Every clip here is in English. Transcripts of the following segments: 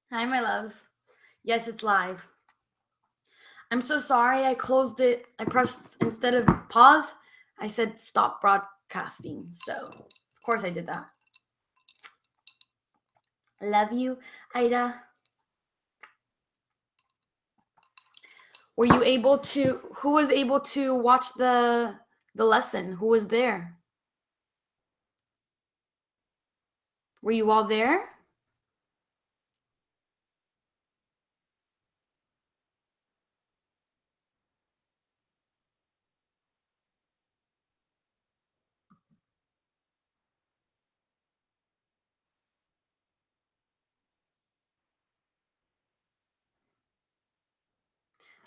Hi, my loves. Yes, it's live. I'm so sorry I closed it. I pressed, instead of pause, I said stop broadcasting. So, of course, I did that. Love you, Ida. Were you able to, who was able to watch the lesson? Who was there? Were you all there?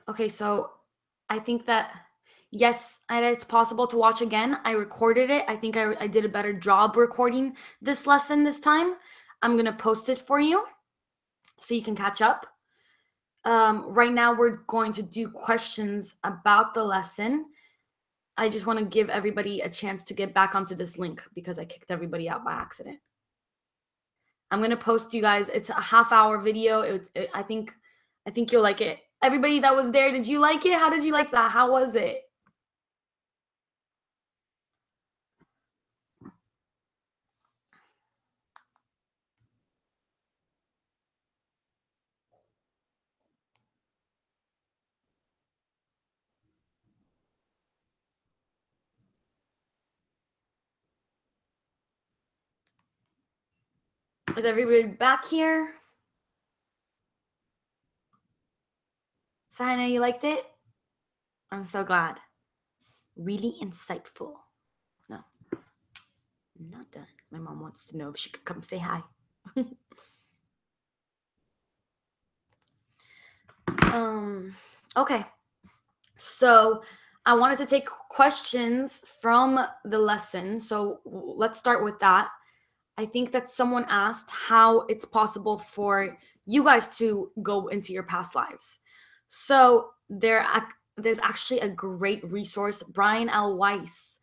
Okay, so I think that yes, it's possible to watch again. I recorded it. I think I did a better job recording this lesson this time. I'm gonna post it for you so you can catch up. Right now, we're going to do questions about the lesson. I just want to give everybody a chance to get back onto this link because I kicked everybody out by accident. I'm gonna post you guys. It's a half-hour video. I think you'll like it. Everybody that was there, did you like it? How did you like that? How was it? Is everybody back here? Sahina, you liked it? I'm so glad. Really insightful. No, I'm not done. My mom wants to know if she could come say hi. Okay. So I wanted to take questions from the lesson. So let's start with that. I think that someone asked how it's possible for you guys to go into your past lives. So there's actually a great resource. Brian L. Weiss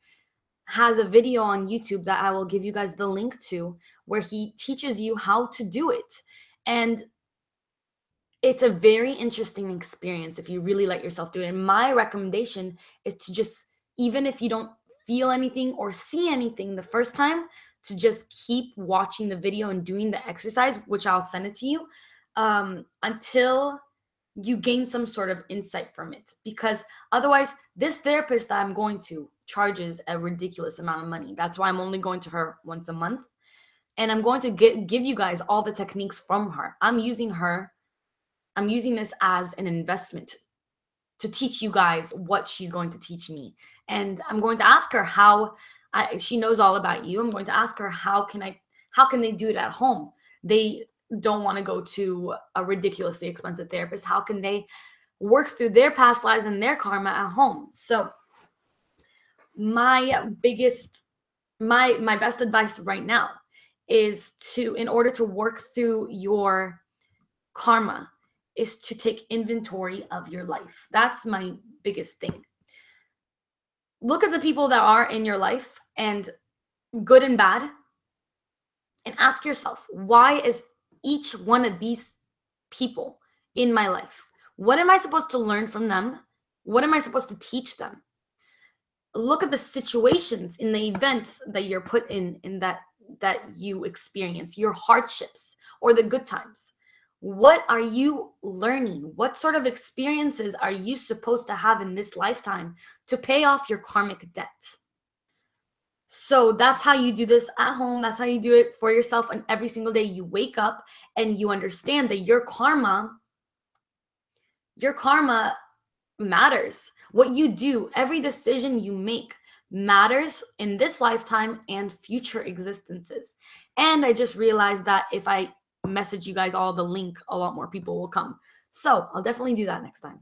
has a video on YouTube that I will give you guys the link to, where he teaches you how to do it. And it's a very interesting experience if you really let yourself do it. And my recommendation is to just, even if you don't feel anything or see anything the first time, to just keep watching the video and doing the exercise, which I'll send it to you, until you gain some sort of insight from it. Because otherwise, this therapist that I'm going to charges a ridiculous amount of money. That's why I'm only going to her once a month. And I'm going to give you guys all the techniques from her. I'm using this as an investment to teach you guys what she's going to teach me. And I'm going to ask her how she knows all about you. I'm going to ask her how can they do it at home? They don't want to go to a ridiculously expensive therapist. How can they work through their past lives and their karma at home? So my best advice right now is to, in order to work through your karma, is to take inventory of your life. That's my biggest thing. Look at the people that are in your life, and good and bad, and ask yourself, why is each one of these people in my life? What am I supposed to learn from them? What am I supposed to teach them? Look at the situations in the events that you're put in that you experience, your hardships or the good times. What are you learning? What sort of experiences are you supposed to have in this lifetime to pay off your karmic debt? So that's how you do this at home. That's how you do it for yourself. And every single day you wake up and you understand that your karma matters. What you do, every decision you make matters in this lifetime and future existences. And I just realized that if I message you guys all the link, a lot more people will come. So I'll definitely do that next time.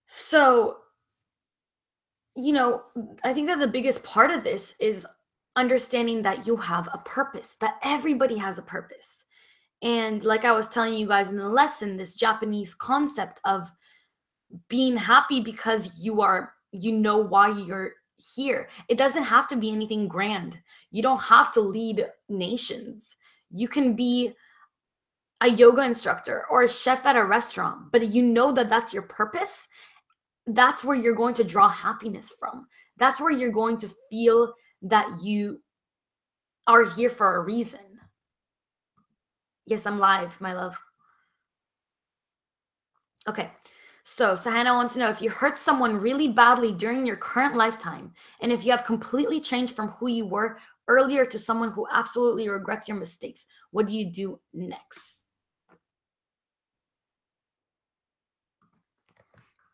So, I think that the biggest part of this is understanding that you have a purpose, that everybody has a purpose. And like I was telling you guys in the lesson, this Japanese concept of being happy because you know why you're here. It doesn't have to be anything grand. You don't have to lead nations. You can be a yoga instructor or a chef at a restaurant, but you know that that's your purpose. That's where you're going to draw happiness from. That's where you're going to feel that you are here for a reason. Yes, I'm live, my love. Okay. So, Sahana wants to know if you hurt someone really badly during your current lifetime, and if you have completely changed from who you were earlier to someone who absolutely regrets your mistakes, what do you do next?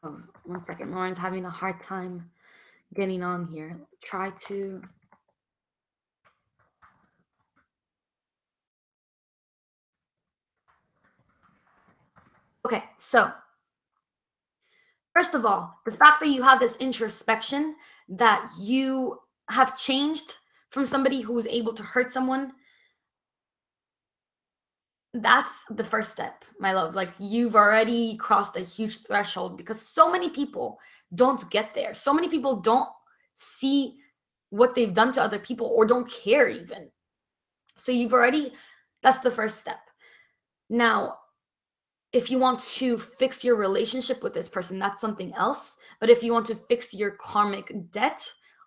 Oh, 1 second. Lauren's having a hard time getting on here. Try to. Okay, so first of all, the fact that you have this introspection, that you have changed from somebody who was able to hurt someone, that's the first step, my love. Like, you've already crossed a huge threshold because so many people don't get there. So many people don't see what they've done to other people or don't care even. So that's the first step. Now, if you want to fix your relationship with this person, that's something else. But if you want to fix your karmic debt,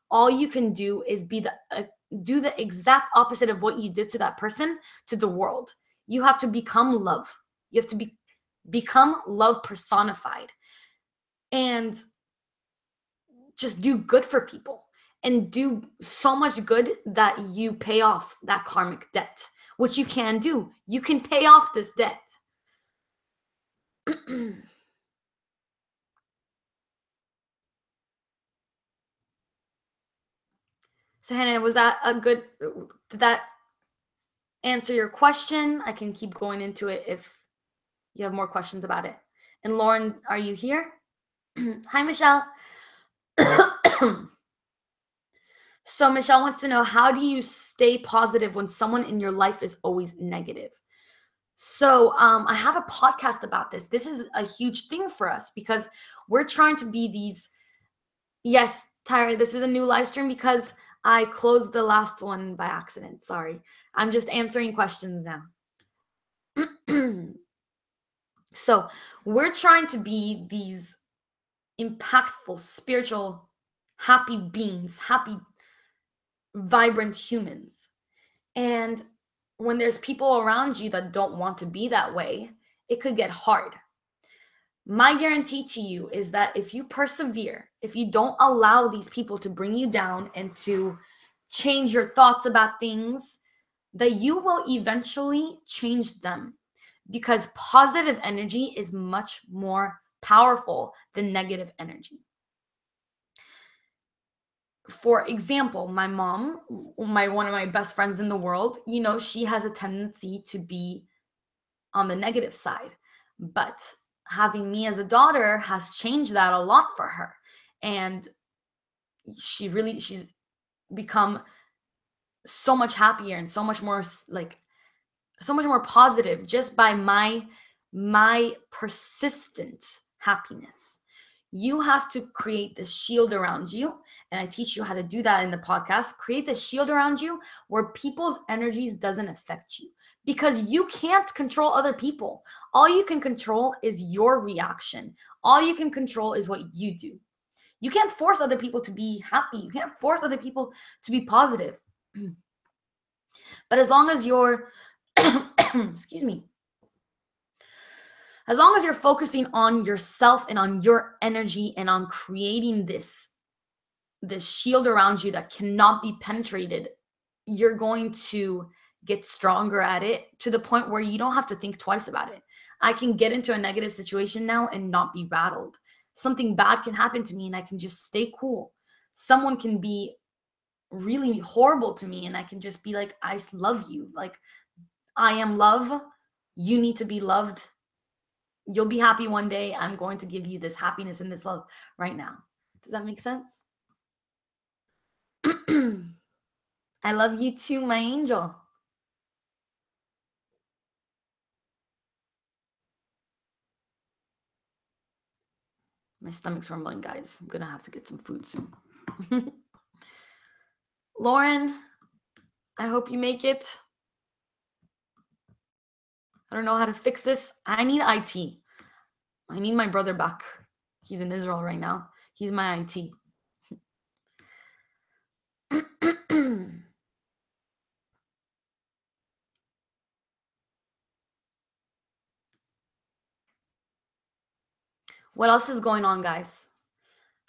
all you can do is do the exact opposite of what you did to that person to the world. You have to become love. You have to become love personified, and just do good for people and do so much good that you pay off that karmic debt, which you can do. You can pay off this debt. So Hannah, was that a good, did that answer your question? I can keep going into it if you have more questions about it. And Lauren, are you here? Hi, Michelle. So Michelle wants to know, how do you stay positive when someone in your life is always negative? So I have a podcast about this. This is a huge thing for us because we're trying to be these. Yes, Tyra, this is a new live stream because I closed the last one by accident. Sorry. I'm just answering questions now. So we're trying to be these impactful, spiritual, happy beings, happy, vibrant humans. And when there's people around you that don't want to be that way, it could get hard. My guarantee to you is that if you persevere, if you don't allow these people to bring you down and to change your thoughts about things, that you will eventually change them, because positive energy is much more powerful than negative energy. For example, my mom, one of my best friends in the world, she has a tendency to be on the negative side, but having me as a daughter has changed that a lot for her. And she's become so much happier and so much more positive just by my persistent happiness. You have to create this shield around you, and I teach you how to do that in the podcast. Create this shield around you where people's energies doesn't affect you, because you can't control other people. All you can control is your reaction. All you can control is what you do. You can't force other people to be happy. You can't force other people to be positive. But as long as you're excuse me, as long as you're focusing on yourself and on your energy and on creating this shield around you that cannot be penetrated, you're going to get stronger at it to the point where you don't have to think twice about it. I can get into a negative situation now and not be rattled. Something bad can happen to me and I can just stay cool. Someone can be really horrible to me and I can just be like, I love you. Like, I am love. You need to be loved. You'll be happy one day. I'm going to give you this happiness and this love right now. Does that make sense? I love you too, my angel. My stomach's rumbling, guys. I'm gonna have to get some food soon. Lauren, I hope you make it. I don't know how to fix this. I need IT. I need my brother back. He's in Israel right now. He's my IT. What else is going on, guys?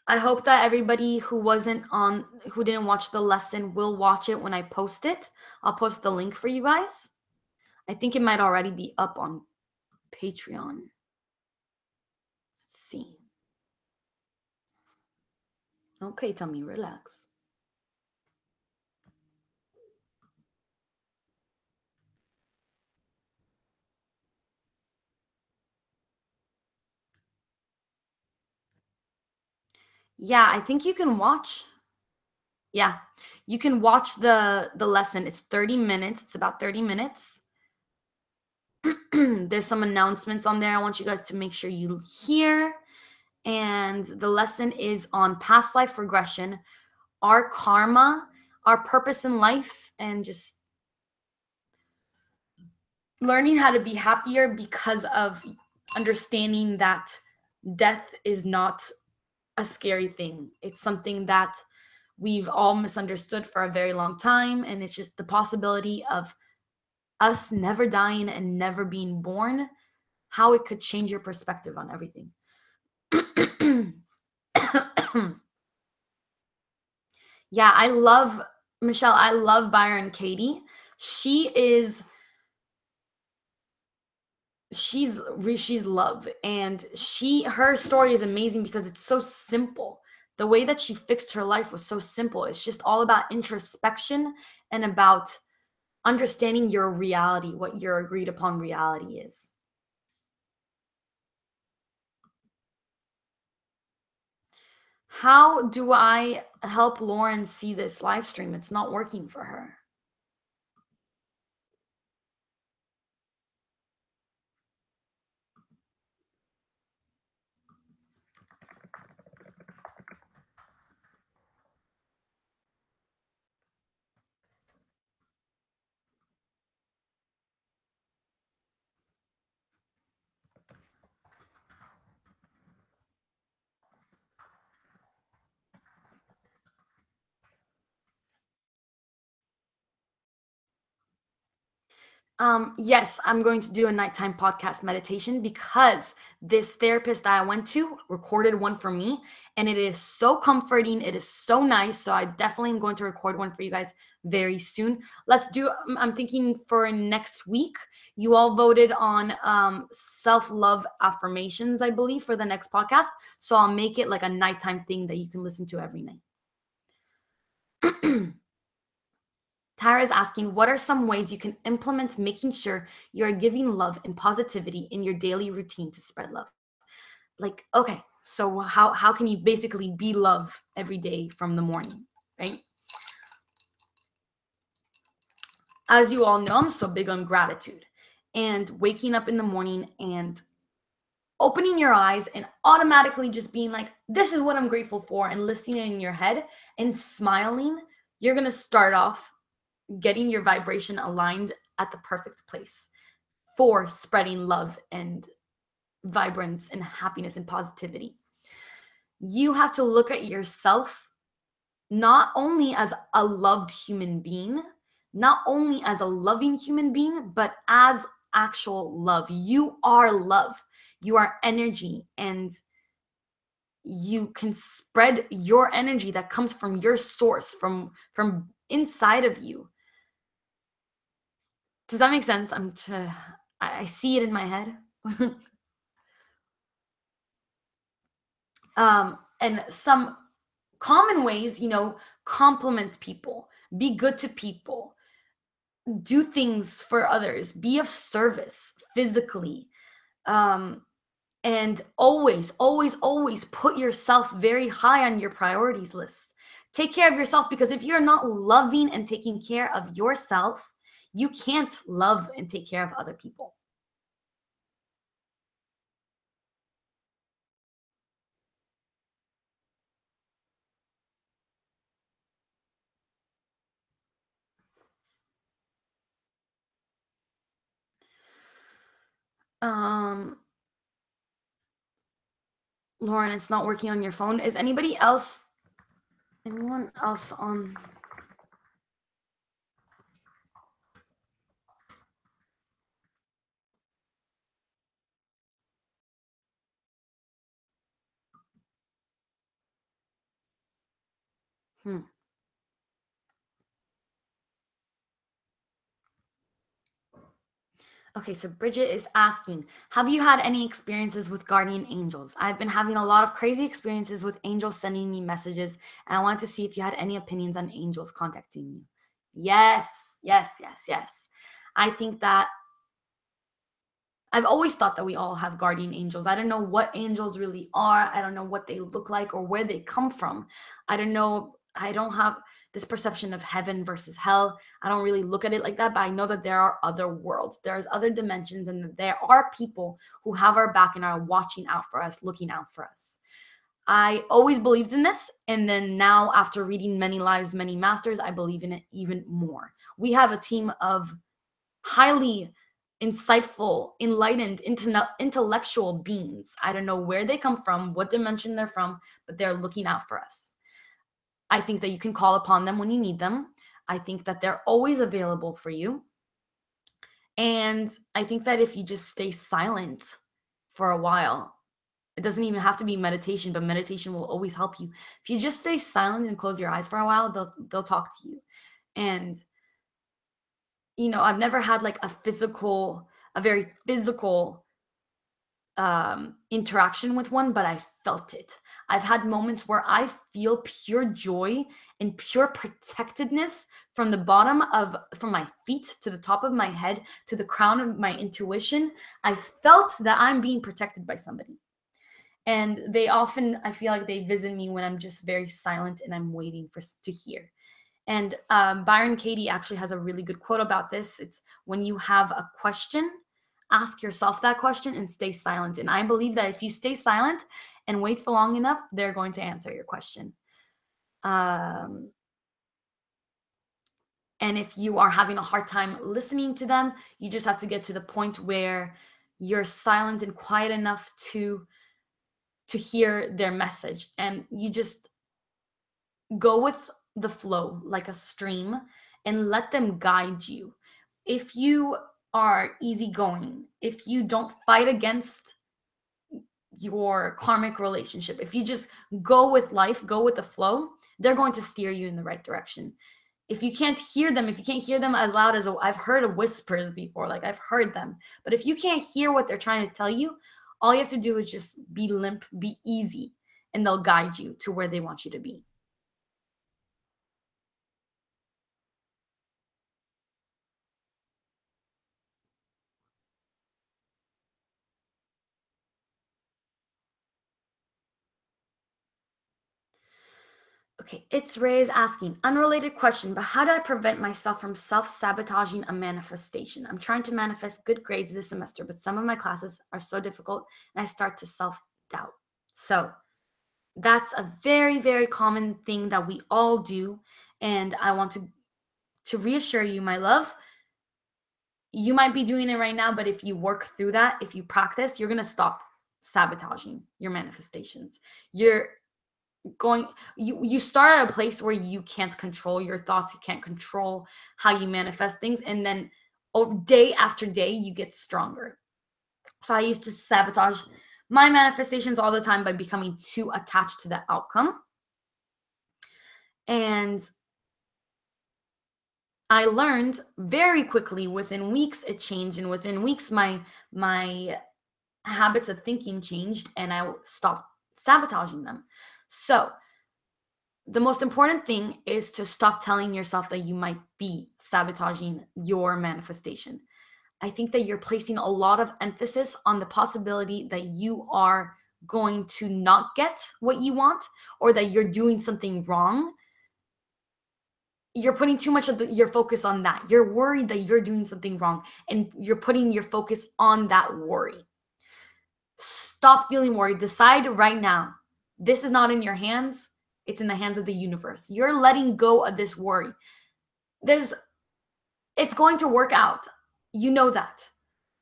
I hope that everybody who didn't watch the lesson will watch it when I post it. I'll post the link for you guys. I think it might already be up on Patreon. Let's see. Okay, Tummy, relax. Yeah, I think you can watch. Yeah, you can watch the lesson. It's 30 minutes. It's about 30 minutes. There's some announcements on there I want you guys to make sure you hear. And the lesson is on past life regression, our karma, our purpose in life, and just learning how to be happier because of understanding that death is not a scary thing. It's something that we've all misunderstood for a very long time. And it's just the possibility of us never dying and never being born, how it could change your perspective on everything. Yeah, I love Michelle. I love Byron Katie. She's love, and her story is amazing because it's so simple. The way that she fixed her life was so simple. It's just all about introspection and about understanding your reality, what your agreed upon reality is. How do I help Lauren see this live stream? It's not working for her. Yes, I'm going to do a nighttime podcast meditation because this therapist that I went to recorded one for me, and it is so comforting. It is so nice. So I definitely am going to record one for you guys very soon. I'm thinking for next week. You all voted on self-love affirmations, I believe, for the next podcast. So I'll make it like a nighttime thing that you can listen to every night. Tyra is asking, what are some ways you can implement making sure you're giving love and positivity in your daily routine to spread love? Like, okay, so how can you basically be love every day from the morning, right? As you all know, I'm so big on gratitude and waking up in the morning and opening your eyes and automatically just being like, this is what I'm grateful for, and listing it in your head and smiling. You're going to start off getting your vibration aligned at the perfect place for spreading love and vibrance and happiness and positivity. You have to look at yourself not only as a loved human being, not only as a loving human being, but as actual love. You are love. You are energy, and you can spread your energy that comes from your source, from inside of you. Does that make sense? I see it in my head. And some common ways, compliment people, be good to people, do things for others, be of service physically. And always, always, always put yourself very high on your priorities list. Take care of yourself, because if you're not loving and taking care of yourself, you can't love and take care of other people. Um, Lauren, it's not working on your phone. Is anyone else on? Hmm. Okay, so Bridget is asking, have you had any experiences with guardian angels? I've been having a lot of crazy experiences with angels sending me messages, and I wanted to see if you had any opinions on angels contacting you. Yes, yes, yes, yes. I think that I've always thought that we all have guardian angels. I don't know what angels really are. I don't know what they look like or where they come from. I don't know. I don't have this perception of heaven versus hell. I don't really look at it like that, but I know that there are other worlds, there's other dimensions, and that there are people who have our back and are watching out for us, looking out for us. I always believed in this. And then now, after reading Many Lives, Many Masters, I believe in it even more. We have a team of highly insightful, enlightened, intellectual beings. I don't know where they come from, what dimension they're from, but they're looking out for us. I think that you can call upon them when you need them. I think that they're always available for you. And I think that if you just stay silent for a while, it doesn't even have to be meditation, but meditation will always help you. If you just stay silent and close your eyes for a while, they'll talk to you. And I've never had like a very physical interaction with one, but I felt it. I've had moments where I feel pure joy and pure protectedness from from my feet to the top of my head to the crown of my intuition. I felt that I'm being protected by somebody. And I feel like they visit me when I'm just very silent and I'm waiting to hear. And Byron Katie actually has a really good quote about this. It's, when you have a question, ask yourself that question and stay silent. And I believe that if you stay silent and wait for long enough, they're going to answer your question. And if you are having a hard time listening to them, you just have to get to the point where you're silent and quiet enough to hear their message. And you just go with the flow like a stream and let them guide you. If you are easygoing, if you don't fight against your karmic relationship, if you just go with life, go with the flow, they're going to steer you in the right direction. If you can't hear them as loud as I've heard of whispers before, like I've heard them, but if you can't hear what they're trying to tell you, all you have to do is just be limp, be easy, and they'll guide you to where they want you to be. Okay, it's Ray is asking, unrelated question, but how do I prevent myself from self-sabotaging a manifestation? I'm trying to manifest good grades this semester, but some of my classes are so difficult and I start to self-doubt. So that's a very, very common thing that we all do. And I want to reassure you, my love, you might be doing it right now, but if you work through that, if you practice, you're going to stop sabotaging your manifestations. You're going you start at a place where you can't control your thoughts, you can't control how you manifest things, and then day after day you get stronger. So I used to sabotage my manifestations all the time by becoming too attached to the outcome, and I learned very quickly, within weeks it changed, and within weeks my habits of thinking changed and I stopped sabotaging them. So the most important thing is to stop telling yourself that you might be sabotaging your manifestation. I think that you're placing a lot of emphasis on the possibility that you are going to not get what you want or that you're doing something wrong. You're putting too much of your focus on that. You're worried that you're doing something wrong and you're putting your focus on that worry. Stop feeling worried. Decide right now. This is not in your hands. It's in the hands of the universe. You're letting go of this worry. It's going to work out. You know that.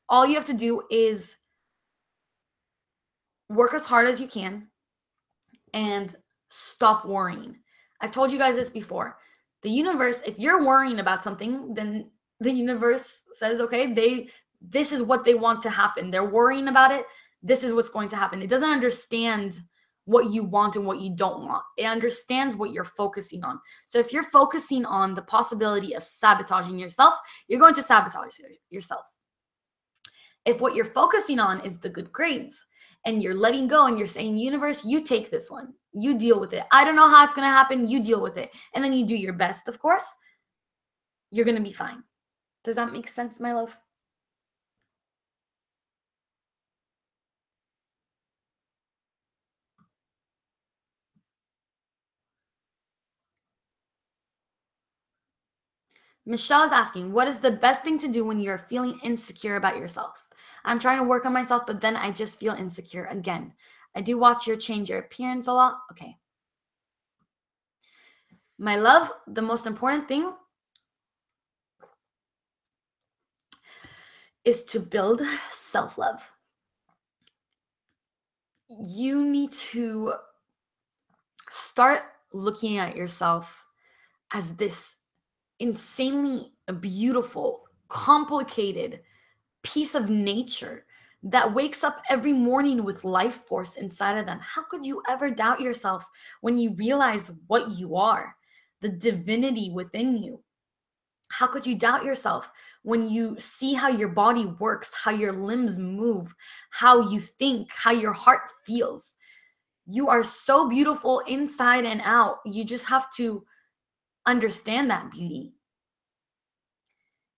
All you have to do is work as hard as you can and stop worrying. I've told you guys this before. The universe, if you're worrying about something, then the universe says, okay, this is what they want to happen. They're worrying about it. This is what's going to happen. It doesn't understand what you want and what you don't want. It understands what you're focusing on. So if you're focusing on the possibility of sabotaging yourself, you're going to sabotage yourself. If what you're focusing on is the good grades and you're letting go and you're saying, universe, you take this one, you deal with it. I don't know how it's going to happen. You deal with it. And then you do your best, of course, you're going to be fine. Does that make sense, my love? Michelle is asking, what is the best thing to do when you're feeling insecure about yourself? I'm trying to work on myself, but then I just feel insecure again. I do watch your change your appearance a lot. Okay. My love, the most important thing is to build self-love. You need to start looking at yourself as this insanely beautiful, complicated piece of nature that wakes up every morning with life force inside of them. How could you ever doubt yourself when you realize what you are, the divinity within you? How could you doubt yourself when you see how your body works, how your limbs move, how you think, how your heart feels? You are so beautiful inside and out. You just have to understand that beauty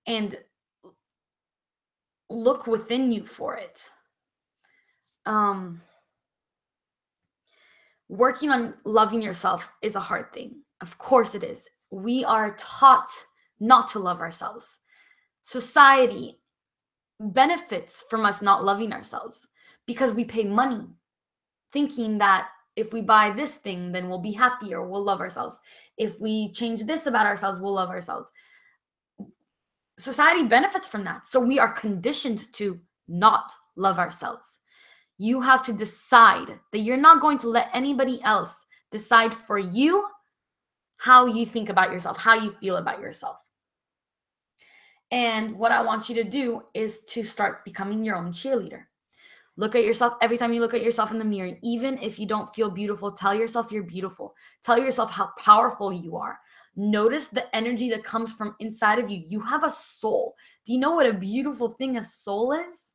and look within you for it. Working on loving yourself is a hard thing. Of course it is. We are taught not to love ourselves. Society benefits from us not loving ourselves because we pay money thinking that if we buy this thing, then we'll be happier, we'll love ourselves. If we change this about ourselves, we'll love ourselves. Society benefits from that. So we are conditioned to not love ourselves. You have to decide that you're not going to let anybody else decide for you how you think about yourself, how you feel about yourself. And what I want you to do is to start becoming your own cheerleader. Look at yourself every time you look at yourself in the mirror. Even if you don't feel beautiful, tell yourself you're beautiful. Tell yourself how powerful you are. Notice the energy that comes from inside of you. You have a soul. Do you know what a beautiful thing a soul is?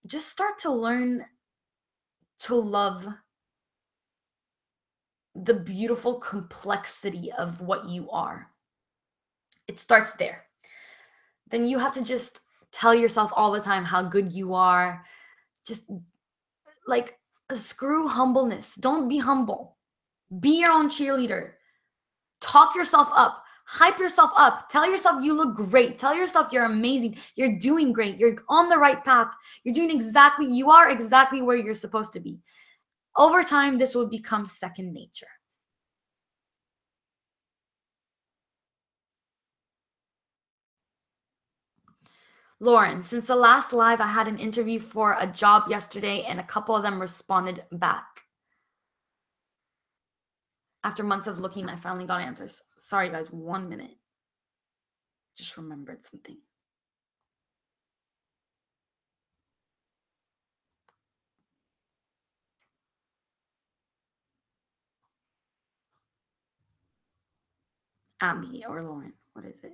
Just start to learn to love the beautiful complexity of what you are. It starts there. Then you have to just tell yourself all the time how good you are. Just like screw humbleness. Don't be humble. Be your own cheerleader. Talk yourself up. Hype yourself up. Tell yourself you look great. Tell yourself you're amazing. You're doing great. You're on the right path. You are exactly where you're supposed to be. Over time, this will become second nature. Lauren, since the last live, I had an interview for a job yesterday and a couple of them responded back. After months of looking, I finally got answers. Sorry, guys, 1 minute. Just remembered something. Abby or Lauren, what is it?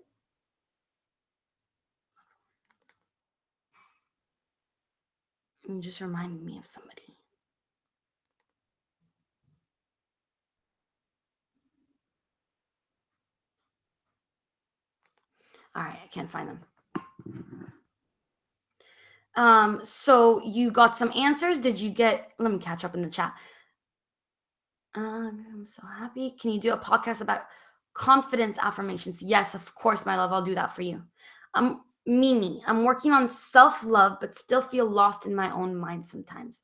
You just reminded me of somebody. All right, I can't find them. So you got some answers. Let me catch up in the chat. I'm so happy. Can you do a podcast about confidence affirmations? Yes, of course, my love. I'll do that for you. Mimi, I'm working on self-love, but still feel lost in my own mind sometimes.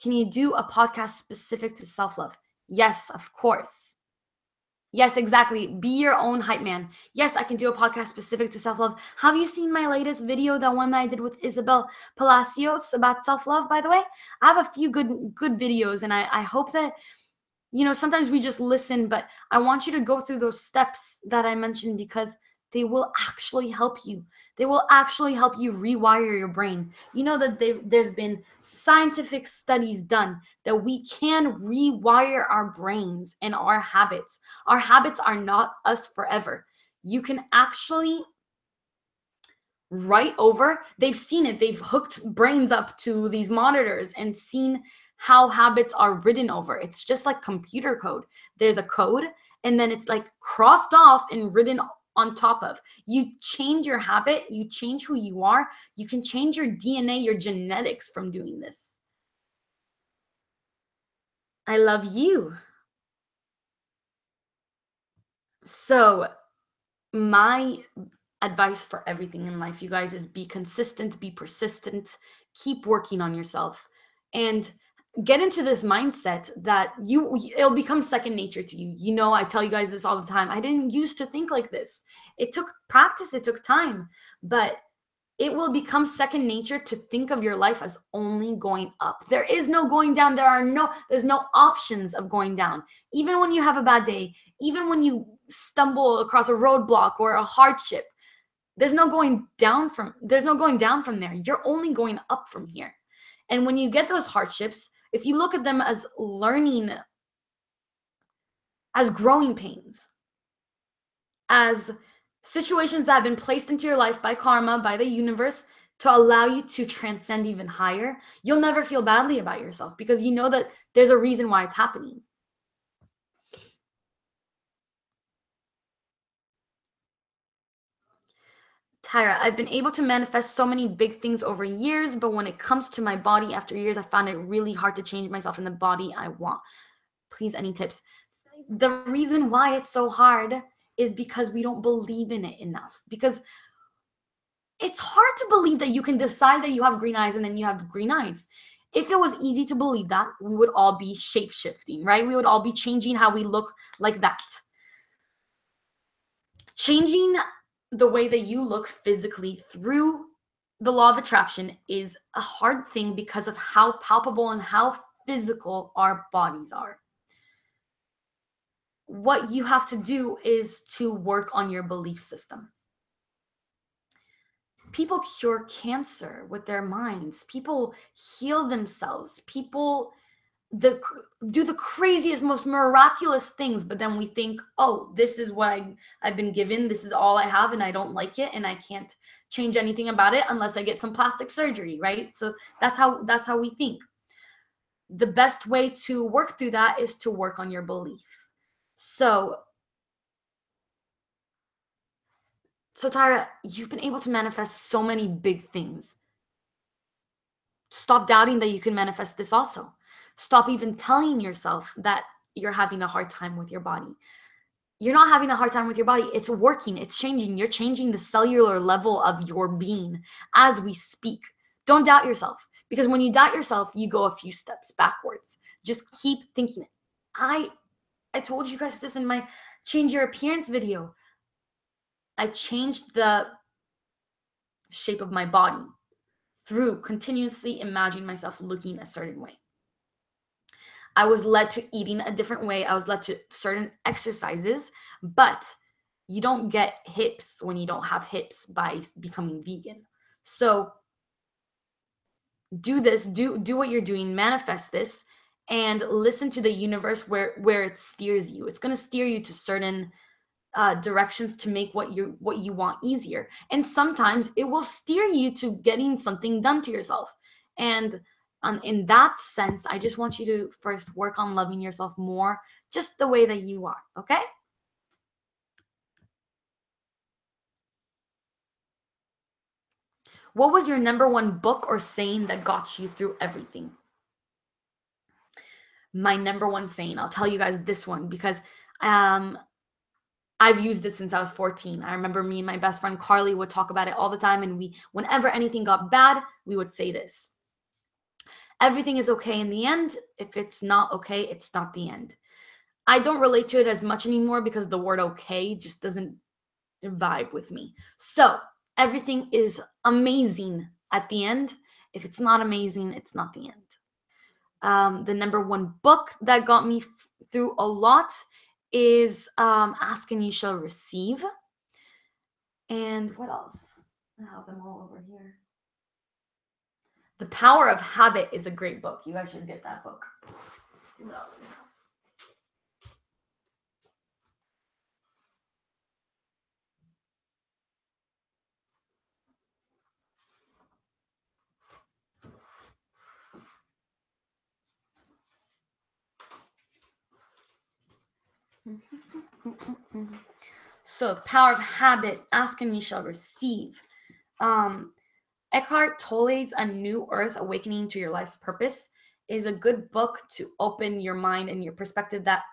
Can you do a podcast specific to self-love? Yes, of course. Yes, exactly. Be your own hype man. Yes, I can do a podcast specific to self love. Have you seen my latest video, the one that I did with Isabel Palacios about self love? By the way, I have a few good videos, and I hope that sometimes we just listen, but I want you to go through those steps that I mentioned because they will actually help you. They will actually help you rewire your brain. You know that there's been scientific studies done that we can rewire our brains and our habits. Our habits are not us forever. You can actually right over, they've seen it, they've hooked brains up to these monitors and seen how habits are written over. It's just like computer code. There's a code, and then it's like crossed off and written on top of. You change your habit, you change who you are, you can change your DNA, your genetics from doing this. I love you. So my advice for everything in life, you guys, is be consistent, be persistent, keep working on yourself, and get into this mindset that it'll become second nature to you. I tell you guys this all the time. I didn't used to think like this. It took practice, it took time, but it will become second nature to think of your life as only going up. There is no going down. There's no options of going down. Even when you have a bad day, even when you stumble across a roadblock or a hardship, there's no going down from there. You're only going up from here. And when you get those hardships, if you look at them as learning, as growing pains, as situations that have been placed into your life by karma, by the universe, to allow you to transcend even higher, you'll never feel badly about yourself because you know that there's a reason why it's happening. Tyra, I've been able to manifest so many big things over years, but when it comes to my body after years, I found it really hard to change myself in the body I want. Please, any tips? The reason why it's so hard is because we don't believe in it enough. Because it's hard to believe that you can decide that you have green eyes and then you have green eyes. If it was easy to believe that, we would all be shape shifting, right? We would all be changing how we look like that. Changing the way that you look physically through the law of attraction is a hard thing because of how palpable and how physical our bodies are. What you have to do is to work on your belief system. People cure cancer with their minds. People heal themselves. People do the craziest, most miraculous things, but then we think, oh, this is what I've been given. This is all I have, and I don't like it, and I can't change anything about it unless I get some plastic surgery, right? So that's how we think. The best way to work through that is to work on your belief. So Tyra, you've been able to manifest so many big things. Stop doubting that you can manifest this also. Stop even telling yourself that you're having a hard time with your body. You're not having a hard time with your body. It's working. It's changing. You're changing the cellular level of your being as we speak. Don't doubt yourself, because when you doubt yourself, you go a few steps backwards. Just keep thinking it. I told you guys this in my change your appearance video. I changed the shape of my body through continuously imagining myself looking a certain way. I was led to eating a different way. I was led to certain exercises, but you don't get hips when you don't have hips by becoming vegan. So do this, do what you're doing, manifest this, and listen to the universe where it steers you. It's going to steer you to certain directions to make what you want easier. And sometimes it will steer you to getting something done to yourself. And in that sense, I just want you to first work on loving yourself more, just the way that you are. Okay? What was your number one book or saying that got you through everything? My number one saying, I'll tell you guys this one because I've used it since I was 14. I remember me and my best friend Carly would talk about it all the time, and whenever anything got bad, we would say this. Everything is okay in the end. If it's not okay, it's not the end. I don't relate to it as much anymore because the word okay just doesn't vibe with me. So everything is amazing at the end. If it's not amazing, it's not the end. The number one book that got me through a lot is Ask and You Shall Receive. And what else? I have them all over here. The Power of Habit is a great book. You guys should get that book. What else do we have? So, The Power of Habit, Ask and You Shall Receive. Eckhart Tolle's A New Earth, Awakening to Your Life's Purpose is a good book to open your mind and your perspective that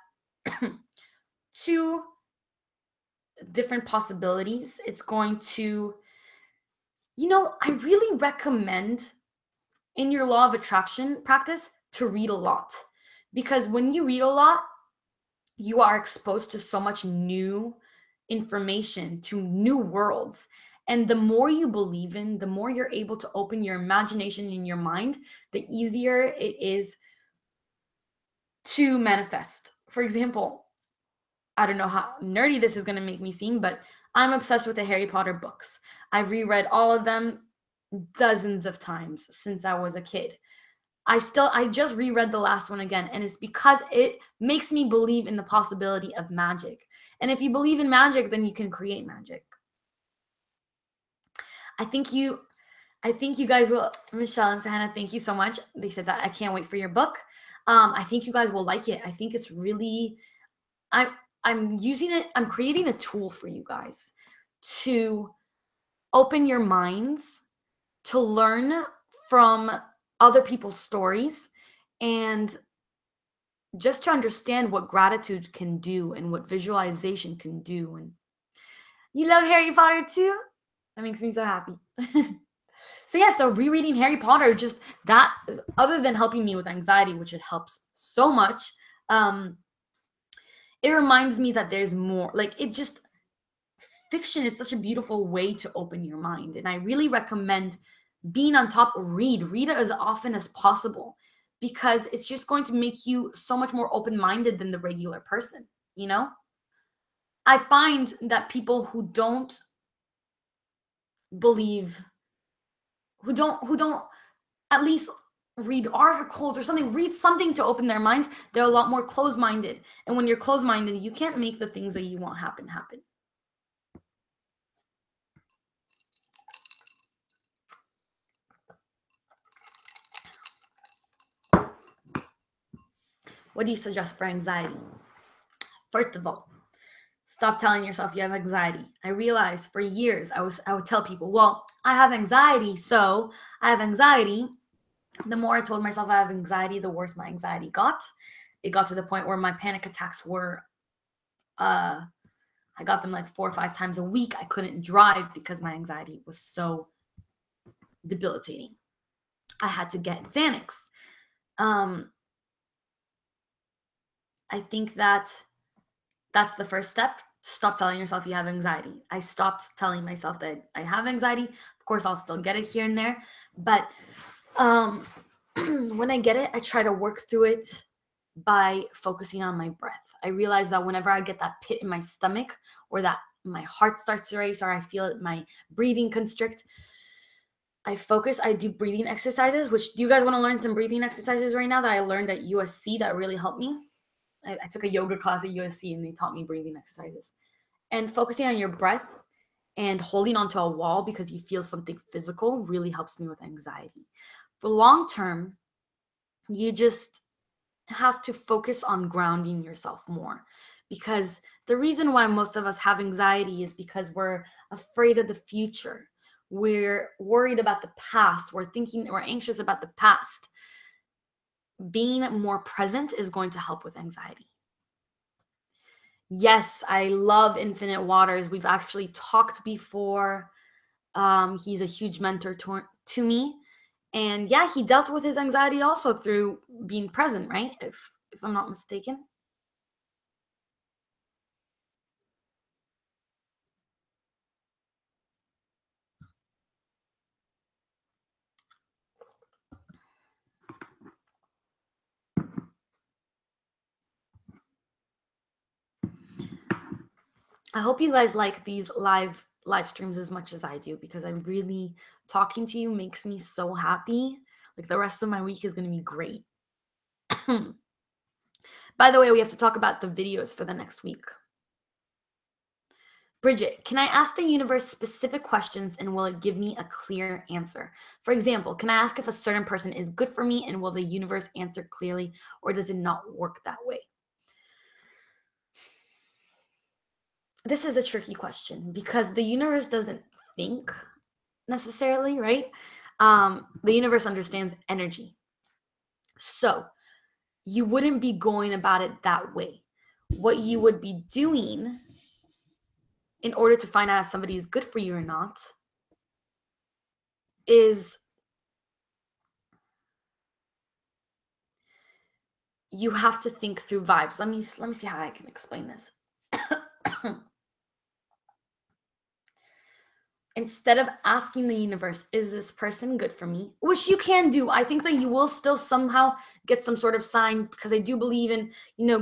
to different possibilities. It's going to, I really recommend in your law of attraction practice to read a lot, because when you read a lot, you are exposed to so much new information, to new worlds. And the more you believe in, the more you're able to open your imagination in your mind, the easier it is to manifest. For example, I don't know how nerdy this is going to make me seem, but I'm obsessed with the Harry Potter books. I've reread all of them dozens of times since I was a kid. I just reread the last one again, and it's because it makes me believe in the possibility of magic. And if you believe in magic, then you can create magic. I think you guys will. Michelle and Sahana, thank you so much. They said that I can't wait for your book. I think you guys will like it. I think it's really, I'm using it. I'm creating a tool for you guys to open your minds, to learn from other people's stories, and just to understand what gratitude can do and what visualization can do. And you love Harry Potter too? That makes me so happy. So yeah, so rereading Harry Potter, just that, other than helping me with anxiety, which it helps so much, it reminds me that there's more. Fiction is such a beautiful way to open your mind. And I really recommend being on top. Read it as often as possible, because it's just going to make you so much more open-minded than the regular person, I find that people who don't believe, who don't at least read articles or something, read something to open their minds, they're a lot more closed-minded. And when you're closed-minded, you can't make the things that you want happen. What do you suggest for anxiety? First of all, stop telling yourself you have anxiety. I realized for years I would tell people, well, I have anxiety, so I have anxiety. The more I told myself I have anxiety, the worse my anxiety got. It got to the point where my panic attacks were, I got them like 4 or 5 times a week. I couldn't drive because my anxiety was so debilitating. I had to get Xanax. I think that's the first step. Stop telling yourself you have anxiety. I stopped telling myself that I have anxiety. Of course, I'll still get it here and there, but when I get it, I try to work through it by focusing on my breath. I realize that whenever I get that pit in my stomach, or that my heart starts to race, or I feel my breathing constrict, I focus. I do breathing exercises. Which, do you guys want to learn some breathing exercises right now that I learned at USC that really helped me? I took a yoga class at USC and they taught me breathing exercises. And focusing on your breath and holding onto a wall because you feel something physical really helps me with anxiety. For long term, you just have to focus on grounding yourself more, because the reason why most of us have anxiety is because we're afraid of the future. We're worried about the past. We're anxious about the past. Being more present is going to help with anxiety. Yes, I love Infinite Waters. We've actually talked before. He's a huge mentor to me. And yeah, he dealt with his anxiety also through being present, right? If I'm not mistaken. I hope you guys like these live streams as much as I do, because I'm really talking to you makes me so happy. Like, the rest of my week is going to be great. By the way, we have to talk about the videos for the next week. Bridget, can I ask the universe specific questions and will it give me a clear answer? For example, can I ask if a certain person is good for me and will the universe answer clearly, or does it not work that way? This is a tricky question because the universe doesn't think necessarily, right? The universe understands energy. So you wouldn't be going about it that way. What you would be doing in order to find out if somebody is good for you or not is you have to think through vibes. Let me see how I can explain this. Instead of asking the universe, is this person good for me? Which you can do. I think that you will still somehow get some sort of sign, because I do believe in,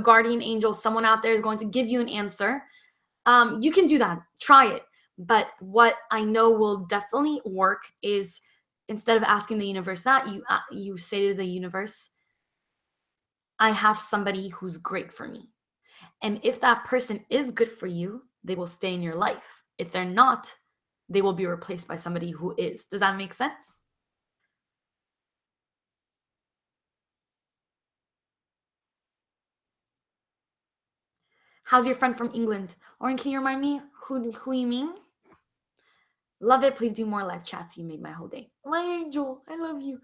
guardian angels. Someone out there is going to give you an answer. You can do that. Try it. But what I know will definitely work is, instead of asking the universe that, you say to the universe, I have somebody who's great for me. And if that person is good for you, they will stay in your life. If they're not, they will be replaced by somebody who is. Does that make sense? How's your friend from England? Oren, can you remind me who you mean? Love it. Please do more live chats. You made my whole day. My angel, I love you.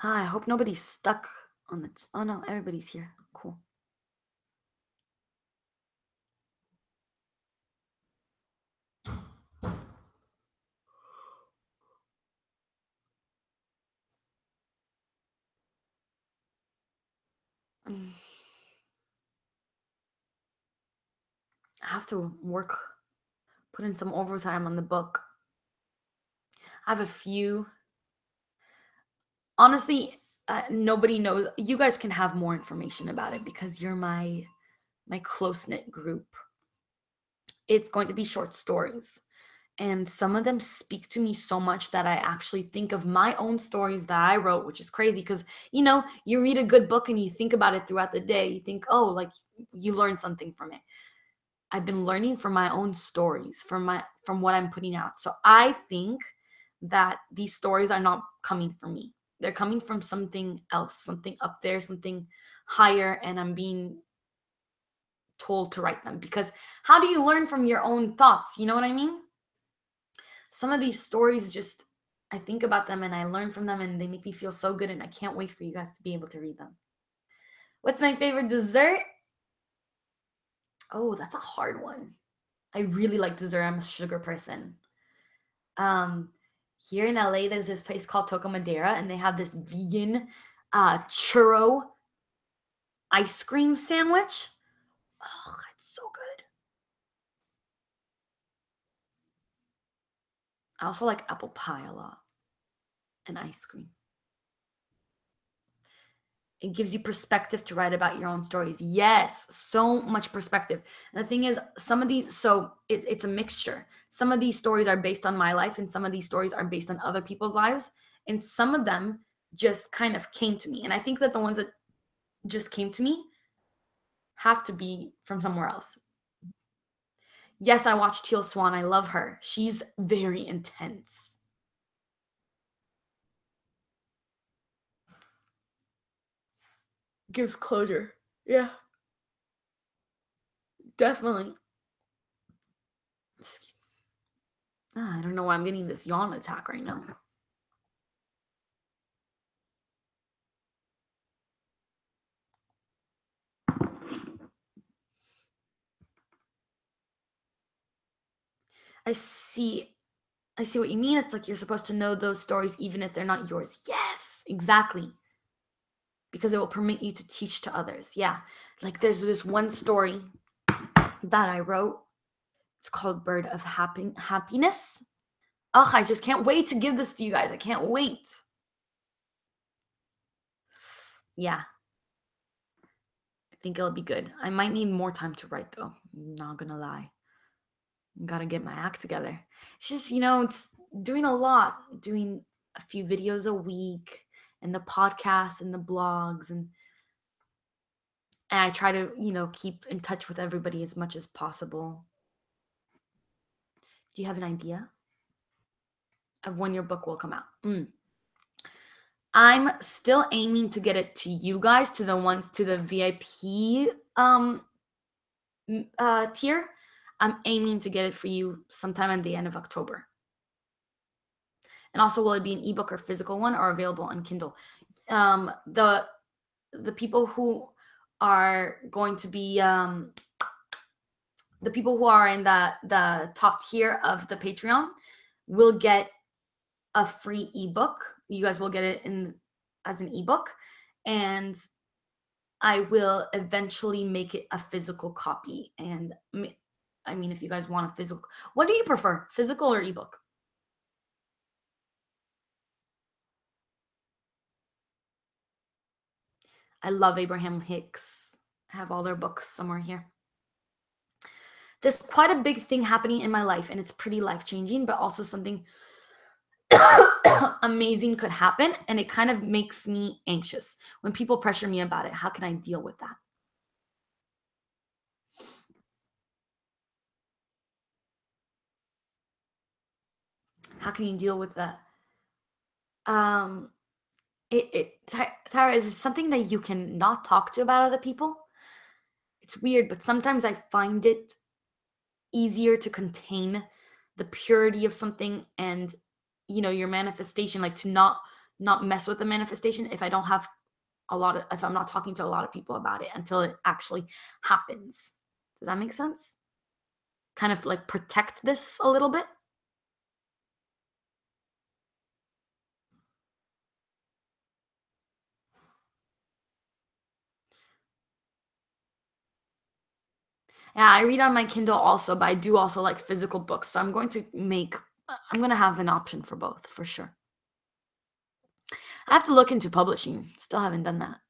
I hope nobody's stuck on the... Oh no, everybody's here. Cool. I have to work, put in some overtime on the book. I have a few. Honestly, nobody knows. You guys can have more information about it because you're my close-knit group. It's going to be short stories. And some of them speak to me so much that I actually think of my own stories that I wrote, which is crazy because, you read a good book and you think about it throughout the day. You think, oh, like, you learn something from it. I've been learning from my own stories, from what I'm putting out. So I think that these stories are not coming from me. They're coming from something else, something up there, something higher, and I'm being told to write them, because how do you learn from your own thoughts? You know what I mean? Some of these stories, just, I think about them and I learn from them and they make me feel so good, and I can't wait for you guys to be able to read them. What's my favorite dessert? Oh, that's a hard one. I really like dessert. I'm a sugar person. Um, Here in LA, there's this place called Toca Madera, and they have this vegan churro ice cream sandwich. Oh, it's so good. I also like apple pie a lot, and ice cream. It gives you perspective to write about your own stories. Yes, so much perspective. And the thing is, some of these, so it's a mixture. Some of these stories are based on my life, and some of these stories are based on other people's lives. And some of them just kind of came to me. And I think that the ones that just came to me have to be from somewhere else. Yes, I watched Teal Swan. I love her. She's very intense. Gives closure. Yeah, definitely. I don't know why I'm getting this yawn attack right now. I see. I see what you mean. It's like you're supposed to know those stories even if they're not yours. Yes, exactly. Because it will permit you to teach to others. Yeah. Like, there's this one story that I wrote. It's called Bird of Happiness. Ugh, I just can't wait to give this to you guys. I can't wait. Yeah. I think it'll be good. I might need more time to write though. I'm not gonna lie. Gotta get my act together. It's just, it's doing a lot, doing a few videos a week and the podcasts and the blogs and I try to, keep in touch with everybody as much as possible. Do you have an idea of when your book will come out? I'm still aiming to get it to you guys, to the VIP tier. I'm aiming to get it for you sometime at the end of October. And also, will it be an ebook or physical one, or available on Kindle? The people who are going to be the people who are in the top tier of the Patreon will get a free ebook. You guys will get it as an ebook, and I will eventually make it a physical copy. And I mean, if you guys want a physical, what do you prefer, physical or ebook? I love Abraham Hicks. I have all their books somewhere here. There's quite a big thing happening in my life, and it's pretty life-changing, but also something amazing could happen, and it kind of makes me anxious when people pressure me about it. How can I deal with that? How can you deal with that? Tyra, is it something that you can not talk to about other people? It's weird, but sometimes I find it easier to contain the purity of something and your manifestation, like to not mess with the manifestation if I don't have if I'm not talking to a lot of people about it until it actually happens. Does that make sense? Kind of like protect this a little bit. Yeah, I read on my Kindle also, but I do also like physical books. So I'm going to have an option for both, for sure. I have to look into publishing. Still haven't done that.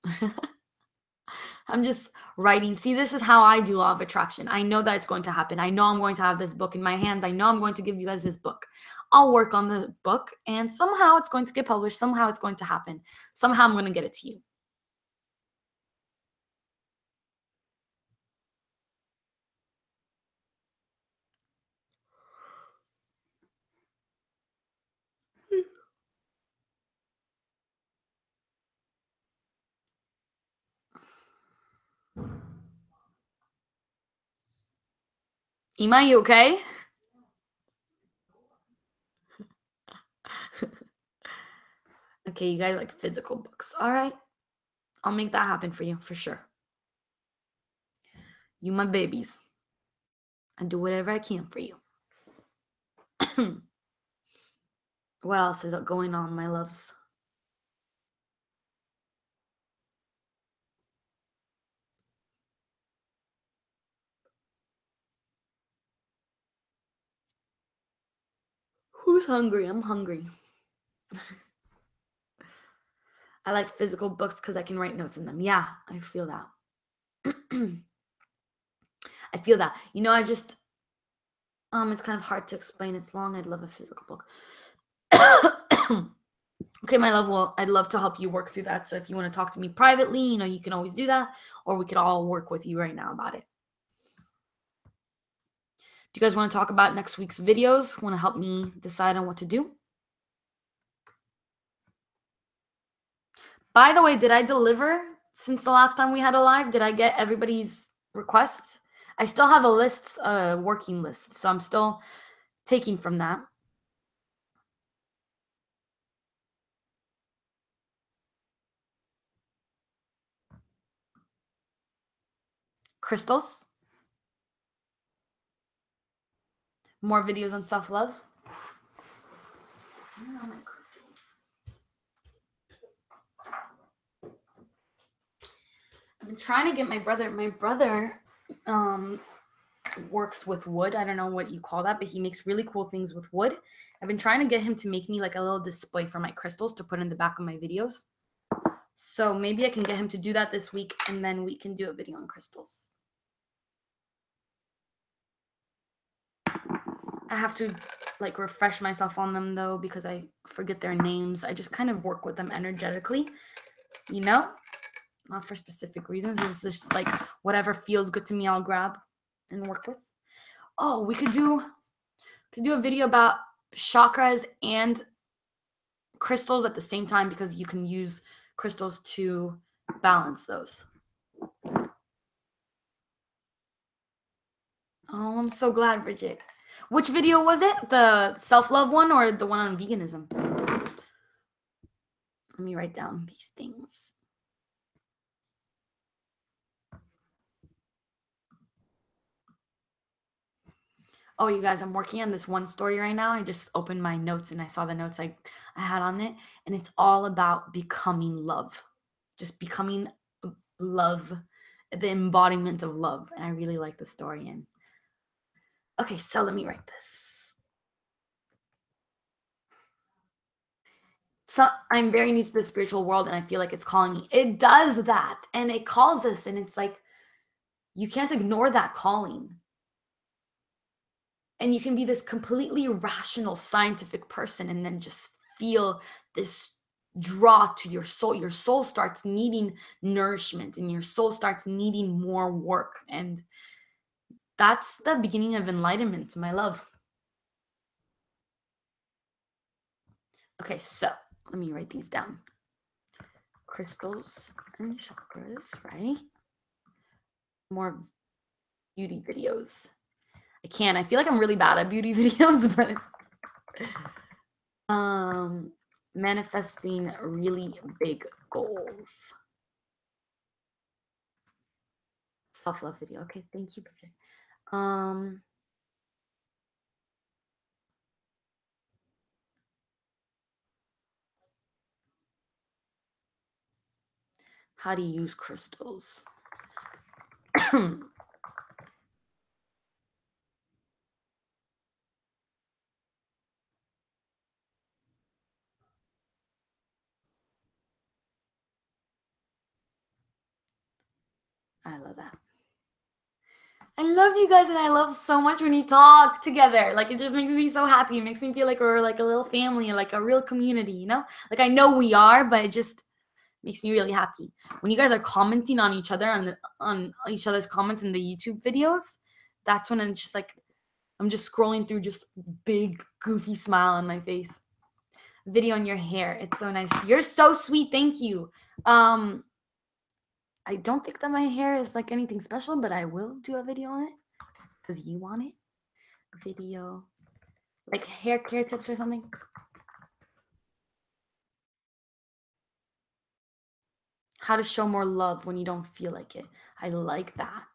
I'm just writing. See, this is how I do law of attraction. I know that it's going to happen. I know I'm going to have this book in my hands. I know I'm going to give you guys this book. I'll work on the book and somehow it's going to get published. Somehow it's going to happen. Somehow I'm going to get it to you. Ima, you okay? Okay, you guys like physical books. All right. I'll make that happen for you, for sure. You my babies. I do whatever I can for you. What else is going on, my loves? Who's hungry? I'm hungry. I like physical books because I can write notes in them. Yeah, I feel that. I feel that. It's kind of hard to explain. It's long. I'd love a physical book. Okay, my love. Well, I'd love to help you work through that. So if you want to talk to me privately, you can always do that, or we could all work with you right now about it. Do you guys want to talk about next week's videos? Want to help me decide on what to do? By the way, did I deliver since the last time we had a live? Did I get everybody's requests? I still have a list, a working list, so I'm still taking from that. Crystals. More videos on self-love. I've been trying to get my brother, works with wood. I don't know what you call that, but he makes really cool things with wood. I've been trying to get him to make me like a little display for my crystals to put in the back of my videos. So maybe I can get him to do that this week, and then we can do a video on crystals. I have to like refresh myself on them though, because I forget their names. I just kind of work with them energetically, you know, not for specific reasons. It's just like whatever feels good to me, I'll grab and work with. Oh, we could do a video about chakras and crystals at the same time, because you can use crystals to balance those. Oh, I'm so glad, Bridget. Which video was it? The self-love one or the one on veganism? Let me write down these things. Oh, you guys, I'm working on this one story right now. I just opened my notes and I saw the notes I had on it, and it's all about becoming love. Just becoming love, the embodiment of love. And I really like the story. And okay, so let me write this. So I'm very new to the spiritual world, and I feel like it's calling me. It does that, and it calls us, and it's like you can't ignore that calling. And you can be this completely rational, scientific person and then just feel this draw to your soul. Your soul starts needing nourishment, and your soul starts needing more work. And that's the beginning of enlightenment, my love. Okay, so let me write these down. Crystals and chakras, right? More beauty videos. I feel like I'm really bad at beauty videos, but manifesting really big goals. Self-love video. Okay, thank you, Bridget. How to use crystals. I love that. I love you guys, and I love so much when you talk together. Like, it just makes me so happy. It makes me feel like we're like a little family, like a real community, you know? Like, I know we are, but it just makes me really happy. When you guys are commenting on each other, on each other's comments in the YouTube videos, that's when I'm just like, I'm just scrolling through, just big, goofy smile on my face. Video on your hair. It's so nice. You're so sweet. Thank you. I don't think that my hair is like anything special, but I will do a video on it because you want it. Video, like hair care tips or something. How to show more love when you don't feel like it. I like that.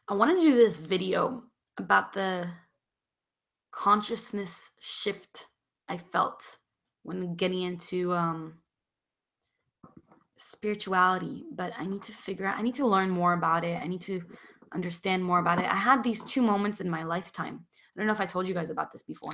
I want to do this video about the consciousness shift I felt when getting into spirituality, but I need to learn more about it. I need to understand more about it. I had these 2 moments in my lifetime. I don't know if I told you guys about this before.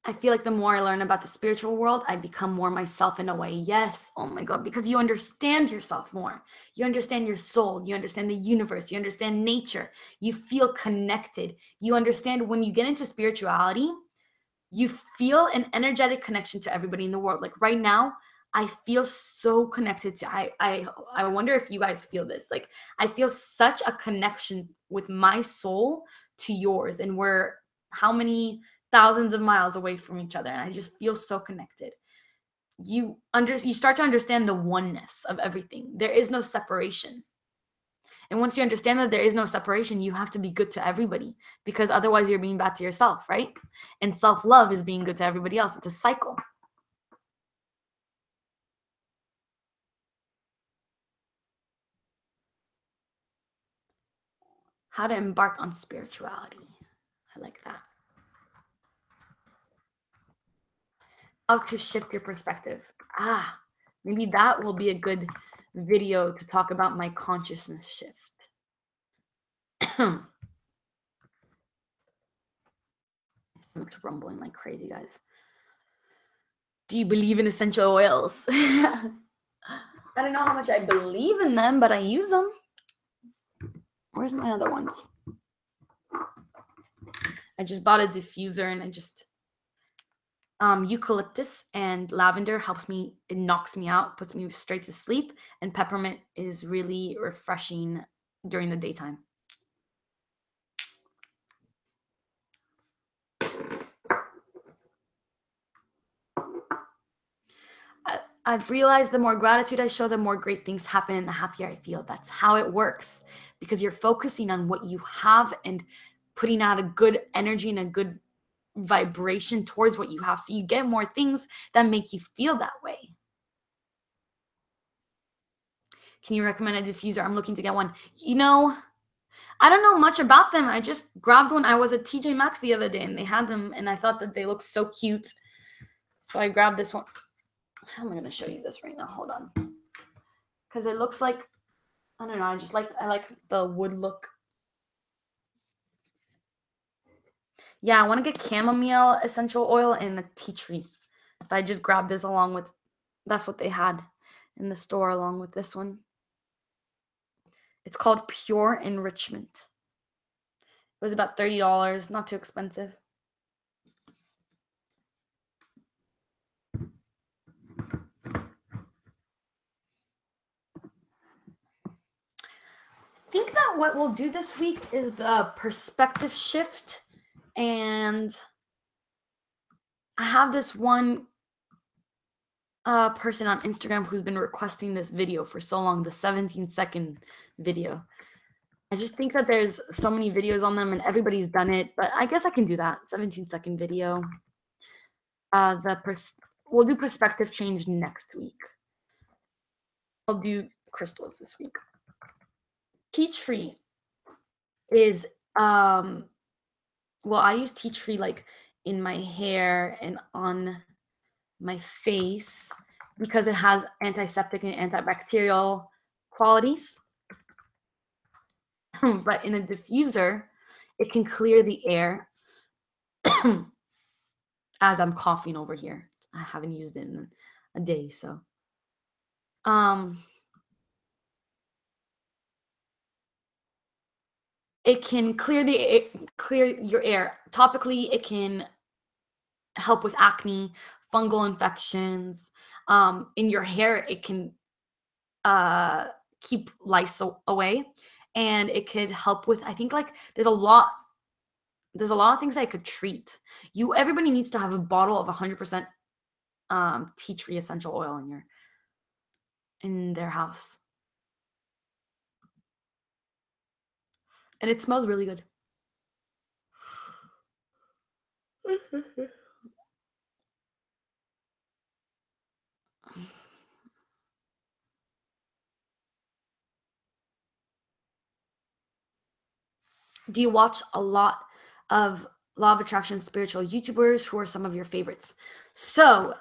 I feel like the more I learn about the spiritual world, I become more myself in a way. Yes. Oh my God. Because you understand yourself more. You understand your soul. You understand the universe. You understand nature. You feel connected. You understand when you get into spirituality, you feel an energetic connection to everybody in the world. Like right now, I feel so connected to, I wonder if you guys feel this. Like I feel such a connection with my soul to yours. And we're how many thousands of miles away from each other, and I just feel so connected. You start to understand the oneness of everything. There is no separation. And once you understand that there is no separation, you have to be good to everybody, because otherwise you're being bad to yourself, right? And self-love is being good to everybody else. It's a cycle. How to embark on spirituality. I like that. How to shift your perspective. Maybe that will be a good video to talk about my consciousness shift. Stomach's rumbling like crazy, guys. Do you believe in essential oils? I don't know how much I believe in them, but I use them. Where's my other ones? I just bought a diffuser, and I just eucalyptus and lavender helps me. It knocks me out, puts me straight to sleep, and peppermint is really refreshing during the daytime. I've realized the more gratitude I show, the more great things happen and the happier I feel. That's how it works, because you're focusing on what you have and putting out a good energy and a good vibration towards what you have. So you get more things that make you feel that way. Can you recommend a diffuser? I'm looking to get one. I don't know much about them. I just grabbed one. I was at TJ Maxx the other day and they had them and I thought that they looked so cute. So I grabbed this one. How am I going to show you this right now? Hold on. Because it looks like, I don't know, I like the wood look. Yeah, I want to get chamomile essential oil and a tea tree. But I just grabbed this along with, that's what they had in the store along with this one. It's called Pure Enrichment. It was about $30, not too expensive. I think that what we'll do this week is the perspective shift. And I have this one person on Instagram who's been requesting this video for so long, the 17-second video. I just think that there's so many videos on them and everybody's done it, but I guess I can do that. 17-second video. We'll do perspective change next week. I'll do crystals this week. Tea tree is well, I use tea tree like in my hair and on my face because it has antiseptic and antibacterial qualities. But in a diffuser, it can clear the air. As I'm coughing over here, I haven't used it in a day, so it can clear your air. Topically, it can help with acne, fungal infections. In your hair, it can keep lice away, and it could help with, I think, like there's a lot of things that it could treat. Everybody needs to have a bottle of 100% tea tree essential oil in their house, and it smells really good. Do you watch a lot of law of attraction spiritual YouTubers? Who are some of your favorites? So,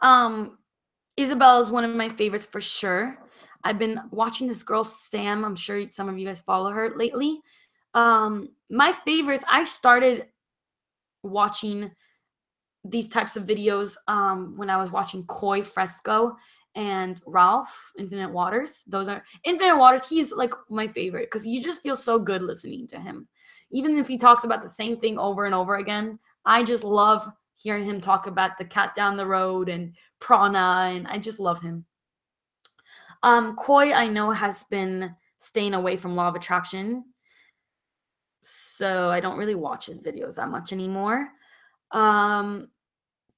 Isabel is one of my favorites for sure. I've been watching this girl, Sam. I'm sure some of you guys follow her lately. My favorites, I started watching these types of videos when I was watching Koi Fresco and Ralph Infinite Waters. Those are Infinite Waters. He's like my favorite because you just feel so good listening to him. Even if he talks about the same thing over and over again, I just love hearing him talk about the cat down the road and prana, and I just love him. Koi, I know, has been staying away from law of attraction, so I don't really watch his videos that much anymore.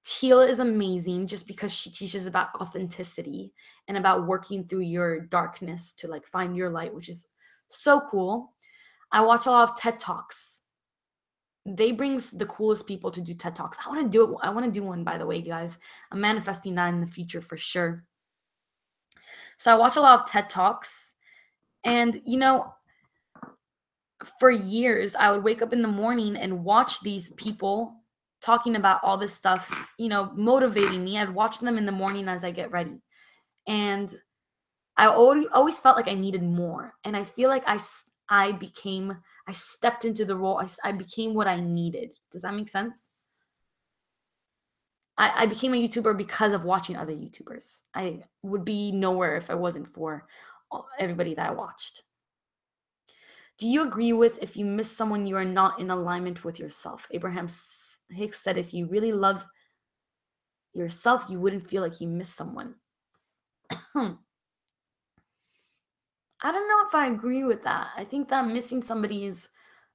Teal is amazing just because she teaches about authenticity and about working through your darkness to like find your light, which is So cool. I watch a lot of TED Talks. They brings the coolest people to do TED Talks. I want to do it. I want to do one, by the way, guys. I'm manifesting that in the future for sure. So I watch a lot of TED Talks, and for years I would wake up in the morning and watch these people talking about all this stuff, motivating me. I'd watch them in the morning as I get ready. And I always felt like I needed more. And I feel like I stepped into the role. I became what I needed. Does that make sense? I became a YouTuber because of watching other YouTubers. I would be nowhere if it wasn't for everybody that I watched. Do you agree with if you miss someone, you are not in alignment with yourself? Abraham Hicks said if you really love yourself, you wouldn't feel like you miss someone. Hmm. I don't know if I agree with that. I think that missing somebody is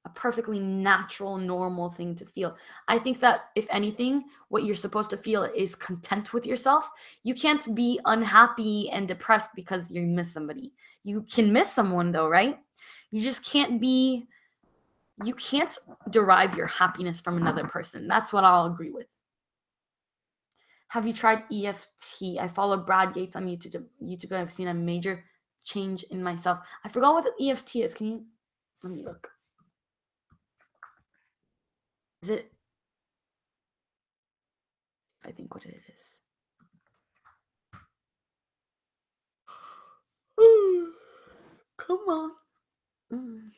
a perfectly natural, normal thing to feel. I think that if anything, what you're supposed to feel is content with yourself. You can't be unhappy and depressed because you miss somebody. You can miss someone though, right? You just you can't derive your happiness from another person. That's what I'll agree with. Have you tried EFT? I follow Brad Yates on YouTube. And I've seen a major change in myself. I forgot what the EFT is. Can you let me look? Is it? I think what it is. Come on. Mm.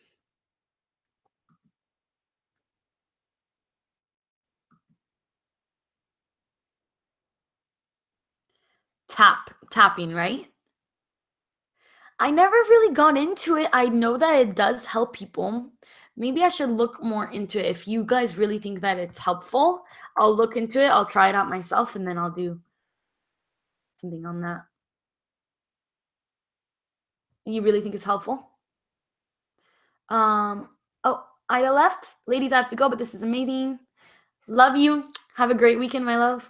Tapping, right? I never really got into it. I know that it does help people. Maybe I should look more into it. If you guys really think that it's helpful, I'll look into it. I'll try it out myself and then I'll do something on that. You really think it's helpful? Um, oh, Ida left. Ladies, I have to go, but this is amazing. Love you. Have a great weekend, my love.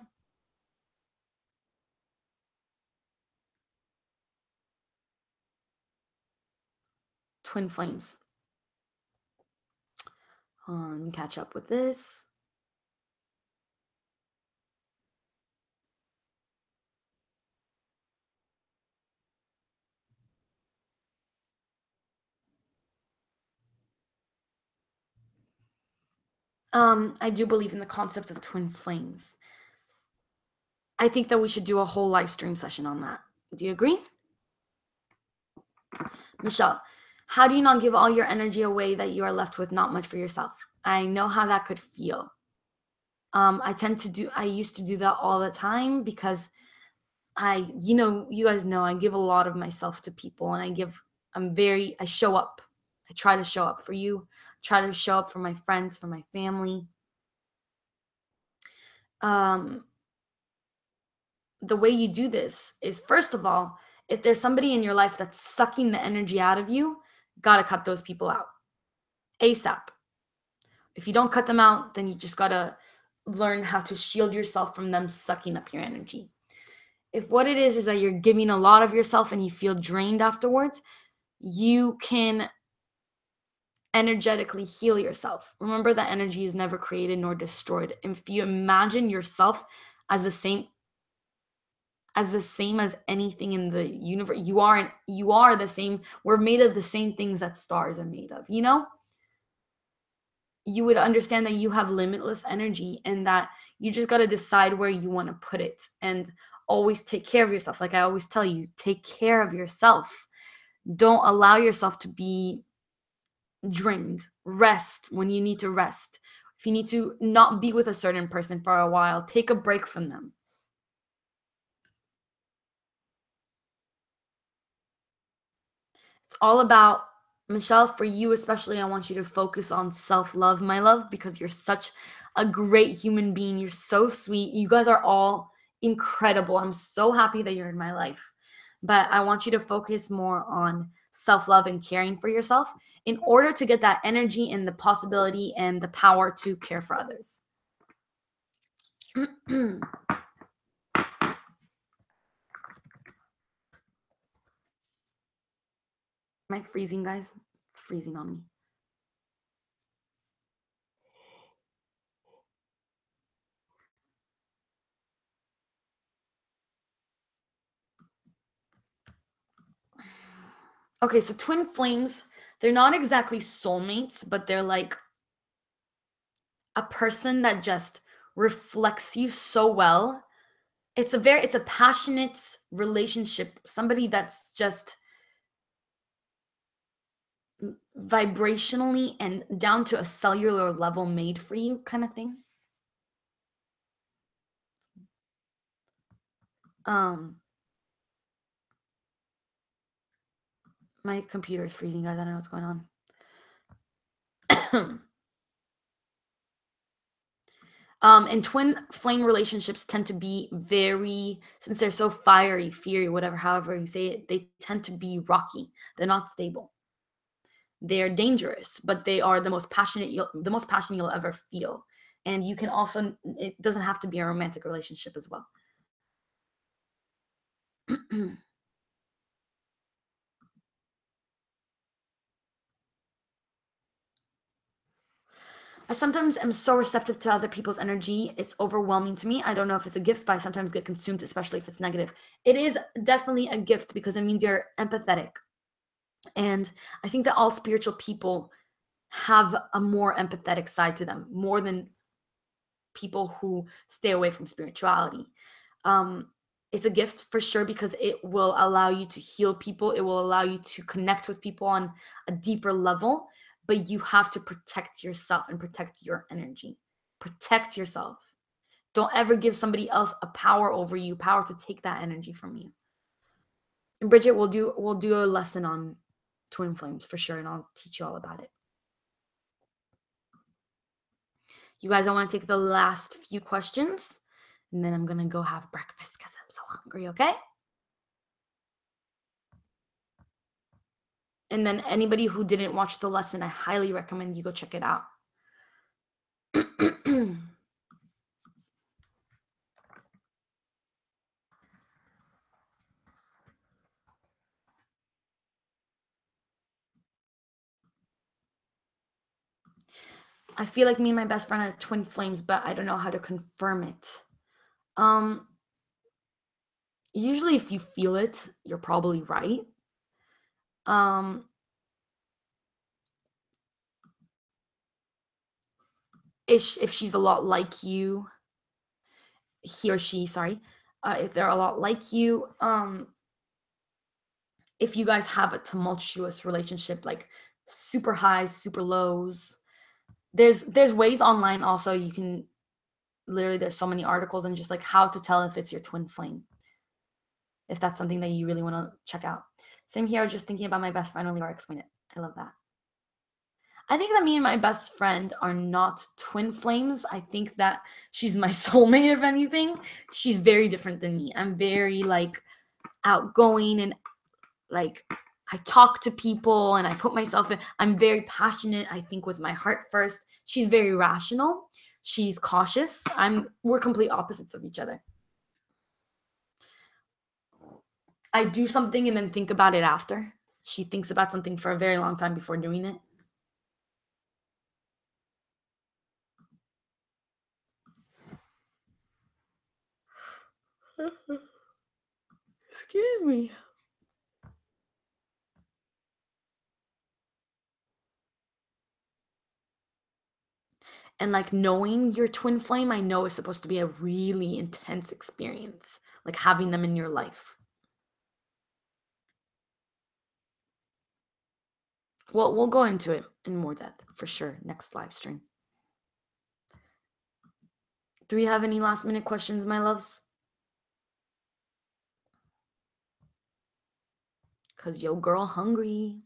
Twin flames. Catch up with this. I do believe in the concept of twin flames. I think that we should do a whole live stream session on that. Do you agree? Michelle, how do you not give all your energy away that you are left with not much for yourself? I know how that could feel. I used to do that all the time because you guys know I give a lot of myself to people and I show up. I try to show up for you, try to show up for my friends, for my family. The way you do this is, first of all, if there's somebody in your life that's sucking the energy out of you, gotta cut those people out ASAP. If you don't cut them out, then you just gotta learn how to shield yourself from them sucking up your energy. If what it is that you're giving a lot of yourself and you feel drained afterwards, you can energetically heal yourself. Remember that energy is never created nor destroyed. If you imagine yourself as the same as anything in the universe, you are the same. We're made of the same things that stars are made of, you would understand that you have limitless energy and that you just got to decide where you want to put it and always take care of yourself. Like I always tell you, take care of yourself. Don't allow yourself to be drained. Rest when you need to rest. If you need to not be with a certain person for a while, take a break from them. It's all about, Michelle, for you especially, I want you to focus on self-love, my love, because you're such a great human being. You're so sweet. You guys are all incredible. I'm so happy that you're in my life. But I want you to focus more on self-love and caring for yourself in order to get that energy and the possibility and the power to care for others. Am I freezing, guys? freezing on me. Okay, so twin flames, they're not exactly soulmates, but they're like a person that just reflects you so well. It's a passionate relationship, somebody that's just vibrationally and down to a cellular level made for you kind of thing. Um my computer is freezing, guys. I don't know what's going on. And twin flame relationships tend to be very, since they're so fiery, fiery, whatever, however you say it, they tend to be rocky. They're not stable. They're dangerous, but they are the most passionate you'll ever feel. And you can also, it doesn't have to be a romantic relationship as well. I sometimes am so receptive to other people's energy. It's overwhelming to me. I don't know if it's a gift, but I sometimes get consumed, especially if it's negative. It is definitely a gift because it means you're empathetic. And I think that all spiritual people have a more empathetic side to them, more than people who stay away from spirituality. Um, it's a gift for sure because it will allow you to heal people. It will allow you to connect with people on a deeper level, but you have to protect yourself and protect your energy. Protect yourself. Don't ever give somebody else a power over you, power to take that energy from you. And Bridget, we'll do a lesson on twin flames for sure, and I'll teach you all about it. You guys, I want to take the last few questions, and then I'm gonna go have breakfast because I'm so hungry. Okay? And then anybody who didn't watch the lesson, I highly recommend you go check it out. I feel like me and my best friend are twin flames, but I don't know how to confirm it. Um, Usually if you feel it, you're probably right. Um, if she's a lot like you, he or she, sorry, if they're a lot like you, if you guys have a tumultuous relationship, like super highs, super lows, there's ways online also you can literally, there's so many articles and just like how to tell if it's your twin flame, if that's something that you really want to check out. Same here, I was just thinking about my best friend when Laura explained it. I love that. I think that me and my best friend are not twin flames. I think that she's my soulmate, if anything. She's very different than me. I'm very like outgoing and like I talk to people and I put myself in. I'm very passionate, I think, with my heart first. She's very rational. She's cautious. We're complete opposites of each other. I do something and then think about it after. She thinks about something for a very long time before doing it. Excuse me. And like knowing your twin flame, I know is supposed to be a really intense experience, like having them in your life. Well, we'll go into it in more depth for sure next live stream. Do we have any last minute questions, my loves? Cause yo girl hungry.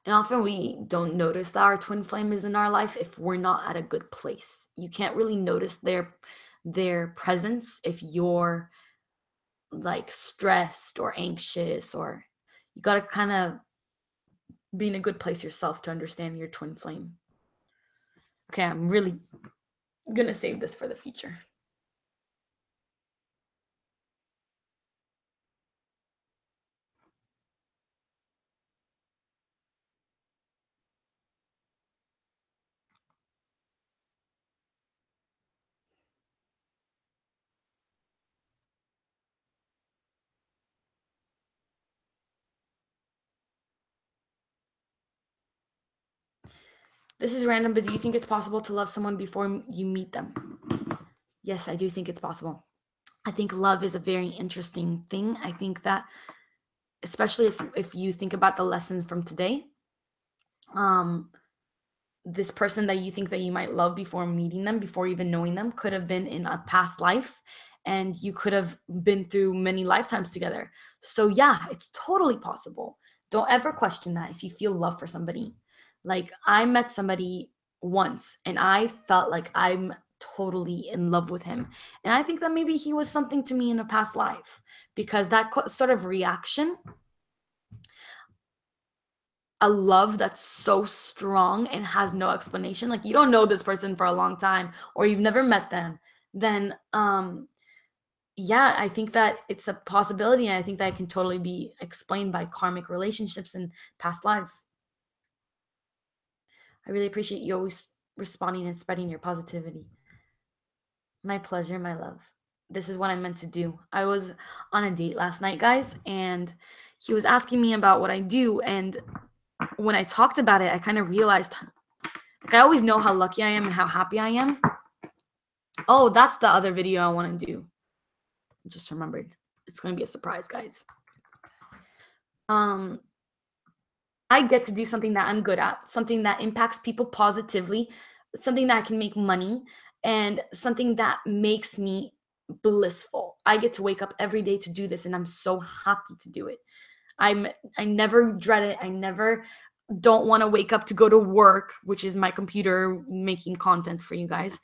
And often we don't notice that our twin flame is in our life if we're not at a good place. You can't really notice their presence if you're like stressed or anxious, or you got to kind of be in a good place yourself to understand your twin flame. Okay, I'm really gonna save this for the future. This is random, but do you think it's possible to love someone before you meet them? Yes, I do think it's possible. I think love is a very interesting thing. I think that, especially if you think about the lesson from today, um, this person that you think that you might love before meeting them, before even knowing them, could have been in a past life, and you could have been through many lifetimes together. So yeah, it's totally possible. Don't ever question that if you feel love for somebody. Like, I met somebody once and I felt like I'm totally in love with him. And I think that maybe he was something to me in a past life, because that sort of reaction, a love that's so strong and has no explanation, like you don't know this person for a long time or you've never met them, then yeah, I think that it's a possibility, and I think that it can totally be explained by karmic relationships and past lives. I really appreciate you always responding and spreading your positivity. My pleasure, my love. This is what I'm meant to do. I was on a date last night, guys, and he was asking me about what I do, and when I talked about it, I kind of realized, like, I always know how lucky I am and how happy I am. Oh, that's the other video I want to do. I just remembered. It's going to be a surprise, guys. I get to do something that I'm good at, something that impacts people positively, something that can make money, and something that makes me blissful. I get to wake up every day to do this, and I'm so happy to do it. I never dread it. I never don't want to wake up to go to work, which is my computer making content for you guys.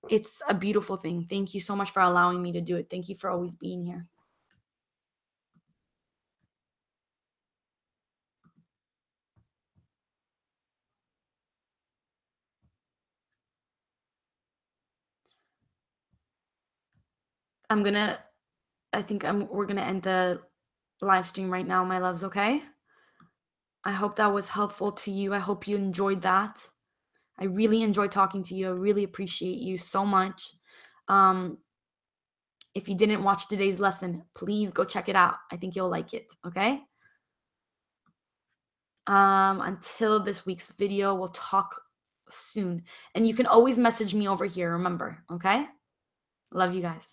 It's a beautiful thing. Thank you so much for allowing me to do it. Thank you for always being here. We're gonna end the live stream right now, my loves, okay? I hope that was helpful to you. I hope you enjoyed that. I really enjoyed talking to you. I really appreciate you so much. Um, if you didn't watch today's lesson, please go check it out. I think you'll like it, okay? Until this week's video, we'll talk soon. And you can always message me over here, remember, okay? Love you guys.